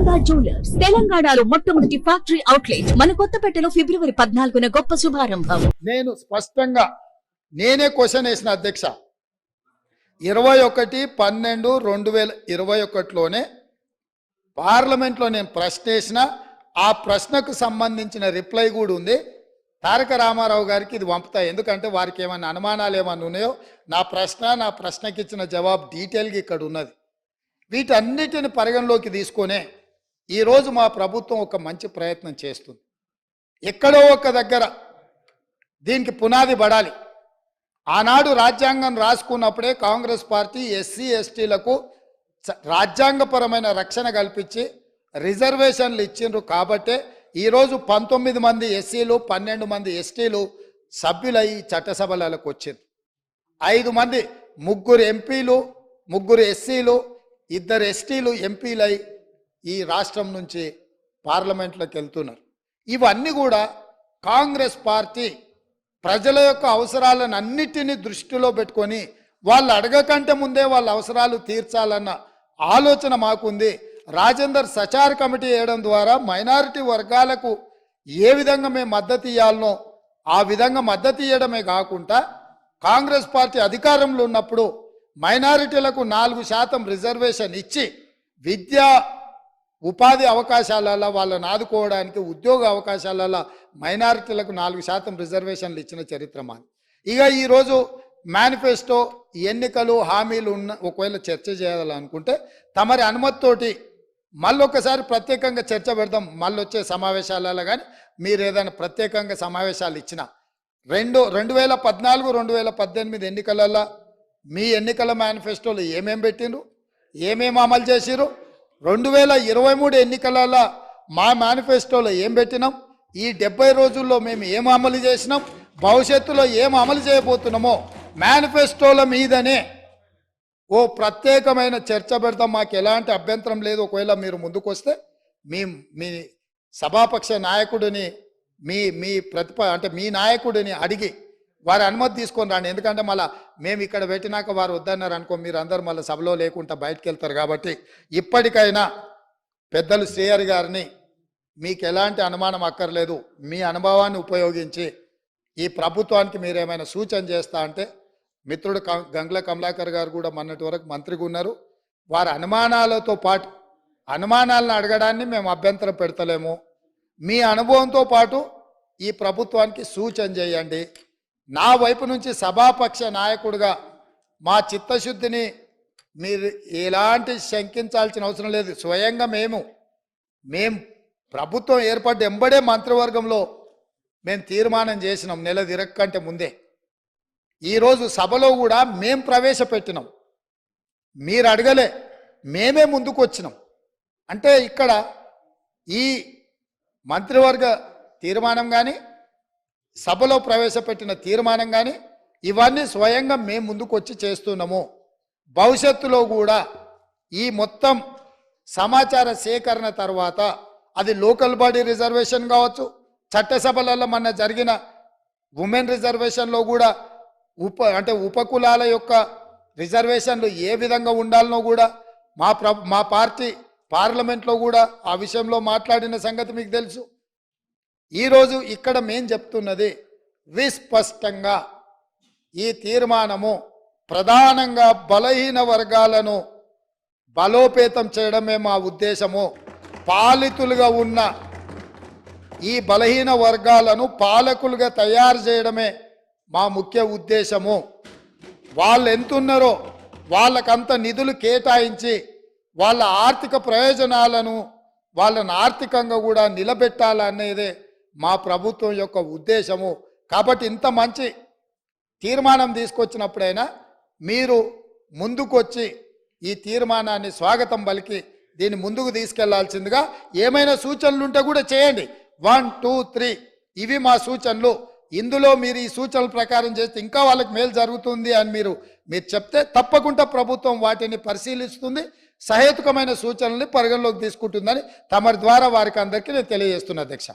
Sharada jewellers తెలంగాణలో మొట్టమొదటి factory outlet మన కొత్తపేటలో ఫిబ్రవరి 14న గొప్ప శుభారంభం. నేను స్పష్టంగా నేనే క్వశ్చన్ వేసిన అధ్యక్ష 21/12/2021లోనే పార్లమెంట్లో నేను ప్రశ్న వేసిన ఆ ప్రశ్నకు సంబంధించిన రిప్లై కూడా ఉంది. తారక రామారావు గారికి ఇది పంపుతా, ఎందుకంటే వారికి ఏమైనా అనుమానాలు ఏమైనా ఉన్నాయో నా ప్రశ్నకి ఇచ్చిన జవాబు డీటెయిల్గా ఇక్కడ ఉన్నది. వీటన్నిటిని పరిగణలోకి తీసుకొనే ఈరోజు మా ప్రభుత్వం ఒక మంచి ప్రయత్నం చేస్తుంది. ఎక్కడో ఒక దగ్గర దీనికి పునాది పడాలి. ఆనాడు రాజ్యాంగం రాసుకున్నప్పుడే కాంగ్రెస్ పార్టీ ఎస్సీ ఎస్టీలకు రాజ్యాంగపరమైన రక్షణ కల్పించి రిజర్వేషన్లు ఇచ్చిండ్రు. కాబట్టే ఈరోజు 19 మంది ఎస్సీలు 12 మంది ఎస్టీలు సభ్యులై చట్టసభలకు వచ్చింది. 5 మంది 3 ఎంపీలు 3 ఎస్సీలు 2 ఎస్టీలు ఎంపీలై ఈ రాష్ట్రం నుంచి పార్లమెంట్లోకి వెళ్తున్నారు. ఇవన్నీ కూడా కాంగ్రెస్ పార్టీ ప్రజల యొక్క అవసరాలను అన్నిటినీ దృష్టిలో పెట్టుకొని వాళ్ళు అడగకంటే ముందే వాళ్ళ అవసరాలు తీర్చాలన్న ఆలోచన మాకుంది. రాజేందర్ సచార్ కమిటీ వేయడం ద్వారా మైనారిటీ వర్గాలకు ఏ విధంగా మేము మద్దతు ఇవ్వాలనో ఆ విధంగా మద్దతు ఇవ్వడమే కాకుండా కాంగ్రెస్ పార్టీ అధికారంలో ఉన్నప్పుడు మైనారిటీలకు 4% రిజర్వేషన్ ఇచ్చి విద్యా ఉపాధి అవకాశాలలో వాళ్ళని ఆదుకోవడానికి ఉద్యోగ అవకాశాలలో మైనారిటీలకు 4% రిజర్వేషన్లు ఇచ్చిన చరిత్ర మాది. ఇక ఈరోజు మేనిఫెస్టో ఎన్నికలు హామీలు ఉన్న ఒకవేళ చర్చ చేయాలనుకుంటే తమరి అనుమతితోటి మళ్ళొకసారి ప్రత్యేకంగా చర్చ పెడదాం. మళ్ళీ వచ్చే సమావేశాలలో కానీ మీరు ఏదైనా ప్రత్యేకంగా సమావేశాలు ఇచ్చిన 2014-2018 ఎన్నికలలో మీ ఎన్నికల మేనిఫెస్టోలో ఏమేం పెట్టిండ్రు, ఏమేమి అమలు చేసిరు, 2023 ఎన్నికలలో మా మేనిఫెస్టోలో ఏం పెట్టినాం, ఈ 70 రోజుల్లో మేము ఏం అమలు చేసినాం, భవిష్యత్తులో ఏం అమలు చేయబోతున్నామో మేనిఫెస్టోల మీదనే ఓ ప్రత్యేకమైన చర్చ పెడతాం. మాకు ఎలాంటి అభ్యంతరం లేదు. ఒకవేళ మీరు ముందుకు వస్తే మీ సభాపక్ష నాయకుడిని మీ నాయకుడిని అడిగి వారి అనుమతి తీసుకొని రాండి. ఎందుకంటే మళ్ళీ మేము ఇక్కడ పెట్టినాక వారు వద్దన్నారు అనుకో, మీరు అందరూ మళ్ళీ సభలో లేకుండా బయటకు వెళ్తారు. కాబట్టి ఇప్పటికైనా పెద్దలు శ్రీహరి గారిని మీకు ఎలాంటి అనుమానం అక్కర్లేదు, మీ అనుభవాన్ని ఉపయోగించి ఈ ప్రభుత్వానికి మీరు ఏమైనా సూచన చేస్తా అంటే మిత్రుడు గంగుల కమలాకర్ గారు కూడా మొన్నటి వరకు మంత్రిగా ఉన్నారు. వారి అనుమానాలతో పాటు అనుమానాలను అడగడాన్ని మేము అభ్యంతరం పెడతలేము. మీ అనుభవంతో పాటు ఈ ప్రభుత్వానికి సూచన చేయండి. నా వైపు నుంచి సభాపక్ష నాయకుడిగా మా చిత్తశుద్ధిని మీరు ఎలాంటి శంకించాల్సిన అవసరం లేదు. స్వయంగా మేము ప్రభుత్వం ఏర్పడ్డ ఎంబడే మంత్రివర్గంలో మేము తీర్మానం చేసినాం నెల తిరగకంటే ముందే. ఈరోజు సభలో కూడా మేము ప్రవేశపెట్టినాం, మీరు అడగలే, మేమే ముందుకు వచ్చినాం. అంటే ఇక్కడ ఈ మంత్రివర్గ తీర్మానం కానీ సభలో ప్రవేశపెట్టిన తీర్మానం కానీ ఇవన్నీ స్వయంగా మేము ముందుకు వచ్చి చేస్తున్నాము. భవిష్యత్తులో కూడా ఈ మొత్తం సమాచార సేకరణ తర్వాత అది లోకల్ బాడీ రిజర్వేషన్ కావచ్చు, చట్టసభలలో మన జరిగిన ఉమెన్ రిజర్వేషన్లో కూడా ఉపకులాల యొక్క రిజర్వేషన్లు ఏ విధంగా ఉండాలనో కూడా మా పార్టీ పార్లమెంట్లో కూడా ఆ విషయంలో మాట్లాడిన సంగతి మీకు తెలుసు. ఈరోజు ఇక్కడ మేం చెప్తున్నది విస్పష్టంగా ఈ తీర్మానము ప్రధానంగా బలహీన వర్గాలను బలోపేతం చేయడమే మా ఉద్దేశము. పాలితులుగా ఉన్న ఈ బలహీన వర్గాలను పాలకులుగా తయారు చేయడమే మా ముఖ్య ఉద్దేశము. వాళ్ళు ఎంతున్నారో వాళ్ళకంత నిధులు కేటాయించి వాళ్ళ ఆర్థిక ప్రయోజనాలను వాళ్ళని ఆర్థికంగా కూడా నిలబెట్టాలనేదే మా ప్రభుత్వం యొక్క ఉద్దేశము. కాబట్టి ఇంత మంచి తీర్మానం తీసుకొచ్చినప్పుడైనా మీరు ముందుకొచ్చి ఈ తీర్మానాన్ని స్వాగతం పలికి దీన్ని ముందుకు తీసుకెళ్లాల్సిందిగా ఏమైనా సూచనలు ఉంటే కూడా చేయండి. 1, 2, 3 ఇవి మా సూచనలు. ఇందులో మీరు ఈ సూచనల ప్రకారం చేస్తే ఇంకా వాళ్ళకి మేలు జరుగుతుంది అని మీరు చెప్తే తప్పకుండా ప్రభుత్వం వాటిని పరిశీలిస్తుంది, సహేతుకమైన సూచనల్ని పరిగణలోకి తీసుకుంటుందని తమరి ద్వారా వారికి అందరికీ నేను తెలియజేస్తున్నా అధ్యక్ష.